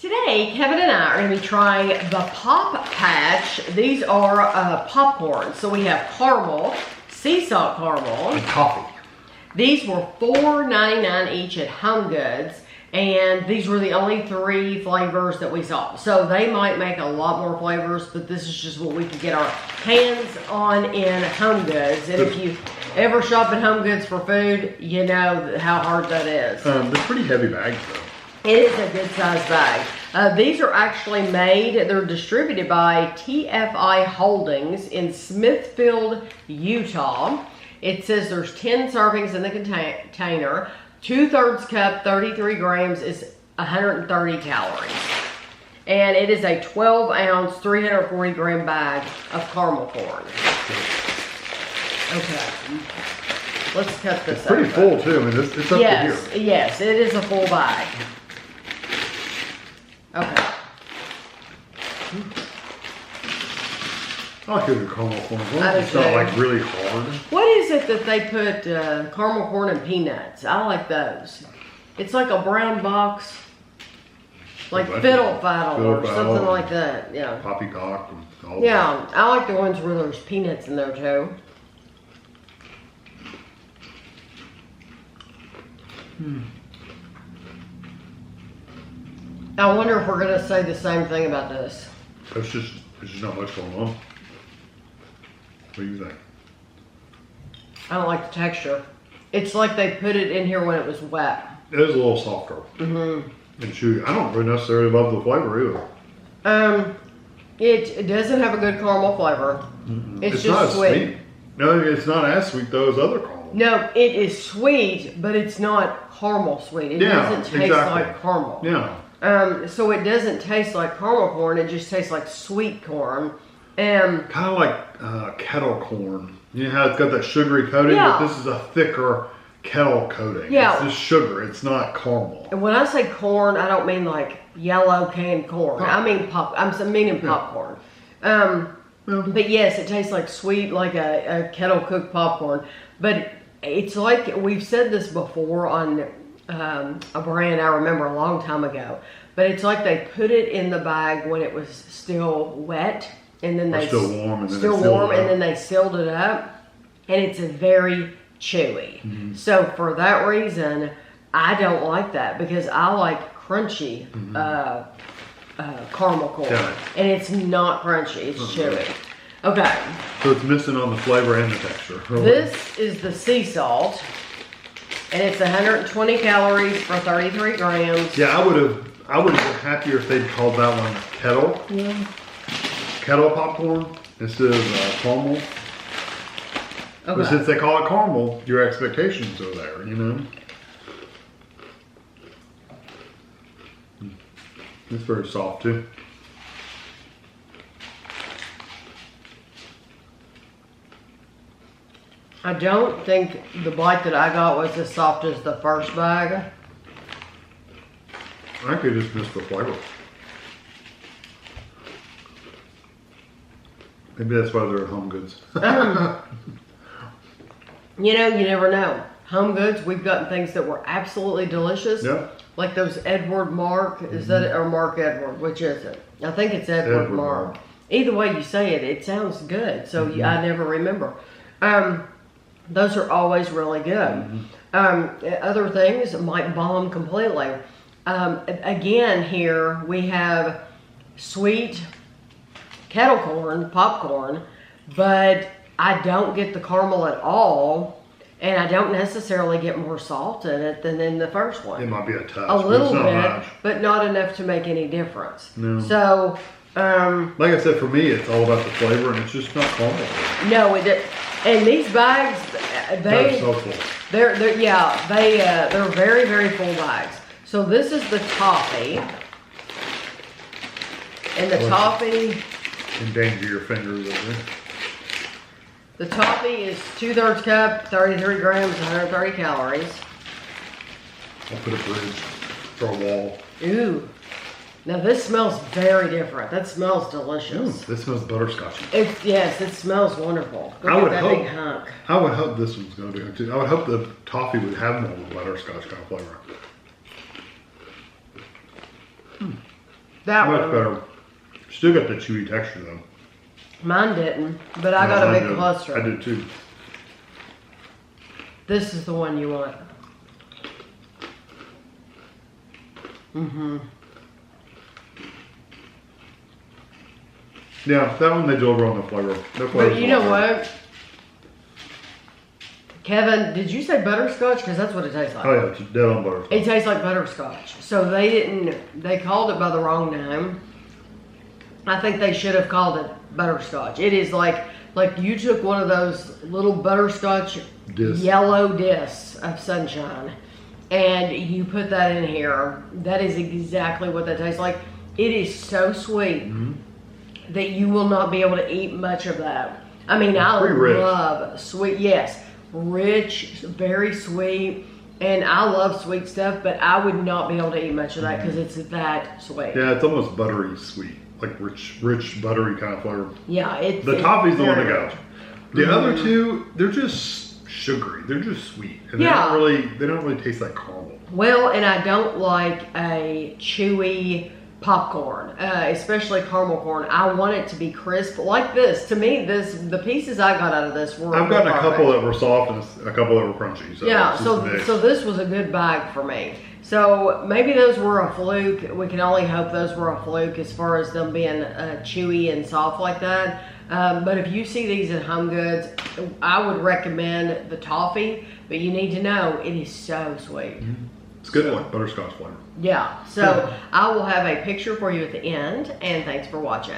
Today, Kevin and I are going to be trying the Pop Patch. These are popcorn. So we have caramel, sea salt caramel, and toffee. These were $4.99 each at Home Goods, and these were the only 3 flavors that we saw. So they might make a lot more flavors, but this is just what we could get our hands on in Home Goods. And if you ever shop at Home Goods for food, you know how hard that is. They're pretty heavy bags though. It is a good size bag. These are actually made, they're distributed by TFI Holdings in Smithfield, Utah. It says there's 10 servings in the container. 2/3 cup, 33 grams is 130 calories. And it is a 12 ounce, 340 gram bag of caramel corn. Okay. Let's cut this It's pretty full too. I mean, it's up to here. Yes, it is a full bag. Okay. I like the caramel corn. I do It's not too. like really hard. What is it that they put caramel corn and peanuts? I like those. It's like a brown box, like fiddle faddle or something like that. Yeah. Poppycock and all Yeah, I like the ones where there's peanuts in there too. I wonder if we're gonna say the same thing about this. It's just not much going on. What do you think? I don't like the texture. It's like they put it in here when it was wet. It is a little softer. And chewy. I don't really necessarily love the flavor either. It doesn't have a good caramel flavor. It's just not sweet. No, it's not as sweet though as other caramel. No, it is sweet, but it's not caramel sweet. It doesn't taste like caramel. Yeah. So it doesn't taste like caramel corn. It just tastes like sweet corn. Kind of like kettle corn. You know how it's got that sugary coating, Yeah. but this is a thicker kettle coating. Yeah. It's just sugar. It's not caramel. And when I say corn, I don't mean like yellow canned corn. I mean I'm meaning popcorn. But yes, it tastes like sweet, like a kettle cooked popcorn. But it's like, we've said this before on a brand I remember a long time ago. But it's like they put it in the bag when it was still wet. And then they still warm, and then they sealed it up, and it's very chewy. So for that reason, I don't like that because I like crunchy caramel corn, and it's not crunchy; it's chewy. Okay. So it's missing on the flavor and the texture. This is the sea salt, and it's 120 calories for 33 grams. Yeah, I would have been happier if they'd called that one kettle. Kettle popcorn instead of caramel. Okay. But since they call it caramel, your expectations are there, you know? It's very soft too. I don't think the bite that I got was as soft as the first bag. I could just miss the flavor. Maybe that's why they're at Home Goods. You know, you never know. Home Goods, we've gotten things that were absolutely delicious. Yeah. Like those Edward Mark, is that it, or Mark Edward? Which is it? I think it's Edward Mark. Either way you say it, it sounds good. So I never remember. Those are always really good. Other things might bomb completely. Again, here we have sweet kettle corn, popcorn, but I don't get the caramel at all, and I don't necessarily get more salt in it than in the first one. It might be a touch. A little bit, much. but not enough to make any difference. No. So, like I said, for me, it's all about the flavor, and it's just not caramel. no, and these bags, That's so full. they're very, very full bags. So this is the toffee, and the toffee. Endanger your fingers over there. The toffee is 2/3 cup, 33 grams, 130 calories. I'll put a bridge for a wall. Ooh. Now this smells very different. That smells delicious. This smells butterscotch. Yes, it smells wonderful. Look I at would that hope. big hunk. I would hope this one's going to be good too. I would hope the toffee would have more of a butterscotch kind of flavor. That Much one. better. Still got the chewy texture though. Mine didn't, but I got a big cluster. I did too. This is the one you want. Yeah, that one they deliver on the flavor. But you know what? Kevin, did you say butterscotch? Because that's what it tastes like. Oh yeah, it's dead on butterscotch. It tastes like butterscotch. So they called it by the wrong name. I think they should have called it butterscotch. It is like you took one of those little butterscotch yellow discs of sunshine and you put that in here. That is exactly what that tastes like. It is so sweet that you will not be able to eat much of that. I mean, I love sweet, yes. Rich, very sweet, and I love sweet stuff, but I would not be able to eat much of that because it's that sweet. Yeah, it's almost buttery sweet, like rich, buttery kind of flavor. Yeah, the toffee's the one to go. The other two, they're just sugary. They're just sweet, and they don't really taste like caramel. Well, and I don't like a chewy popcorn, especially caramel corn. I want it to be crisp like this. To me, the pieces I got out of this were. I've gotten a couple that were soft and a couple that were crunchy. So yeah, so this was a good bag for me. So maybe those were a fluke. We can only hope those were a fluke as far as them being chewy and soft like that. But if you see these at Home Goods, I would recommend the toffee. But you need to know it is so sweet. It's good, like butterscotch flavor. Yeah, so I will have a picture for you at the end, and thanks for watching.